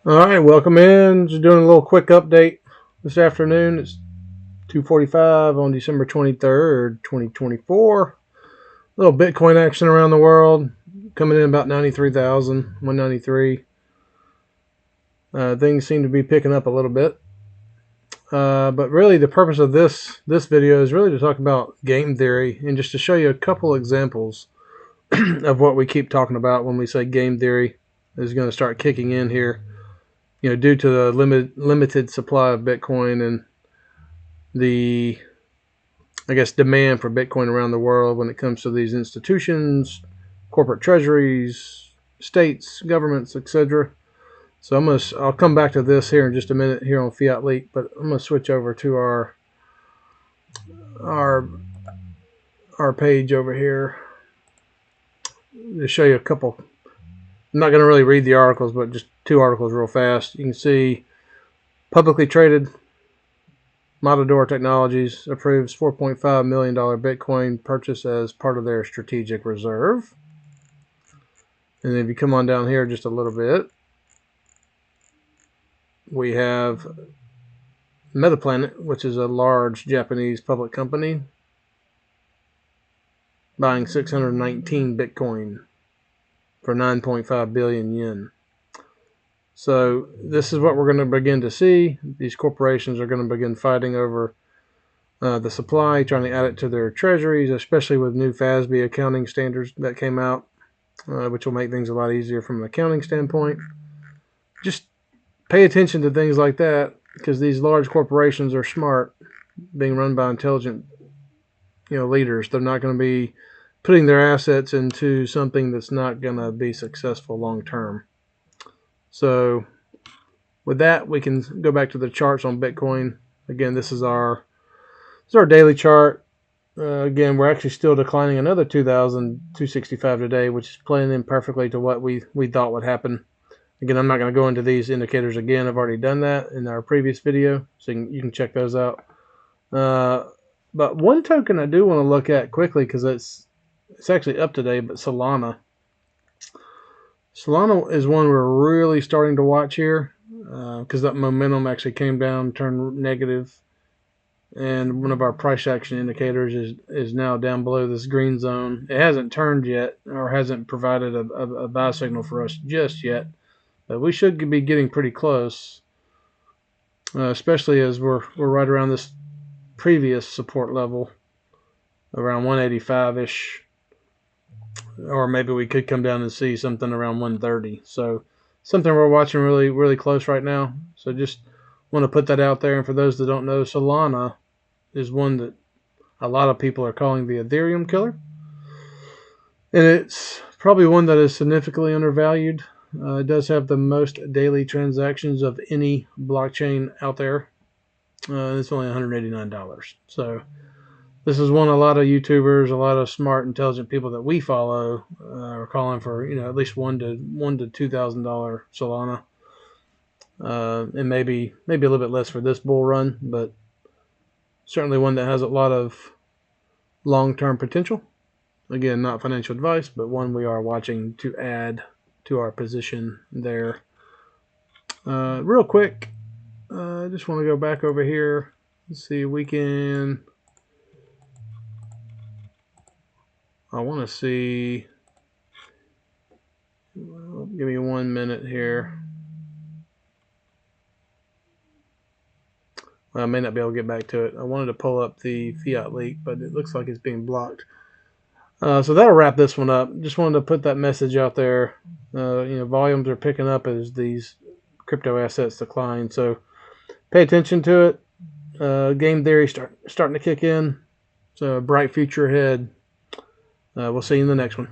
All right, welcome in. Just doing a little quick update this afternoon. It's 2:45 on December 23rd, 2024. A little Bitcoin action around the world, coming in about 93,000, 193. Things seem to be picking up a little bit. But really, the purpose of this video is really to talk about game theory and just to show you a couple examples of what we keep talking about when we say game theory is going to start kicking in here. You know, due to the limited supply of Bitcoin and the, I guess, demand for Bitcoin around the world when it comes to these institutions, corporate treasuries, states, governments, etc. So I'll come back to this here in just a minute here on Fiat Leak, but I'm gonna switch over to our page over here to show you a couple. I'm not going to really read the articles, but just two articles real fast. You can see publicly traded Matador Technologies approves $4.5 million Bitcoin purchase as part of their strategic reserve. And then if you come on down here just a little bit, we have Metaplanet, which is a large Japanese public company, buying 619 Bitcoin for 9.5 billion yen. So this is what we're going to begin to see. These corporations are going to begin fighting over the supply, trying to add it to their treasuries, especially with new FASB accounting standards that came out, which will make things a lot easier from an accounting standpoint. Just pay attention to things like that, because these large corporations are smart, being run by intelligent, leaders. They're not going to be putting their assets into something that's not going to be successful long term. So with that, we can go back to the charts on Bitcoin. Again, this is our daily chart. Again, we're actually still declining another 2,265 today, which is playing in perfectly to what we thought would happen. Again, I'm not going to go into these indicators again. I've already done that in our previous video, so you can check those out. But one token I do want to look at quickly, because it's actually up today, but Solana. Solana is one we're really starting to watch here, because that momentum actually came down, turned negative, and one of our price action indicators is now down below this green zone. It hasn't turned yet, or hasn't provided a buy signal for us just yet, but we should be getting pretty close, especially as we're right around this previous support level, around 185-ish. Or maybe we could come down and see something around 130. So something we're watching really, really close right now. So just want to put that out there. And for those that don't know, Solana is one that a lot of people are calling the Ethereum killer. And it's probably one that is significantly undervalued. It does have the most daily transactions of any blockchain out there. It's only $189. So this is one a lot of YouTubers, a lot of smart, intelligent people that we follow are calling for, at least $1,000 to $2,000 Solana, and maybe a little bit less for this bull run, but certainly one that has a lot of long-term potential. Again, not financial advice, but one we are watching to add to our position there. Real quick, I just want to go back over here. Let's see, we can. I want to see. Well, give me 1 minute here. I may not be able to get back to it. I wanted to pull up the Fiat Leak, but it looks like it's being blocked. So that'll wrap this one up. Just wanted to put that message out there. Volumes are picking up as these crypto assets decline. So pay attention to it. Game theory starting to kick in. So a bright future ahead. We'll see you in the next one.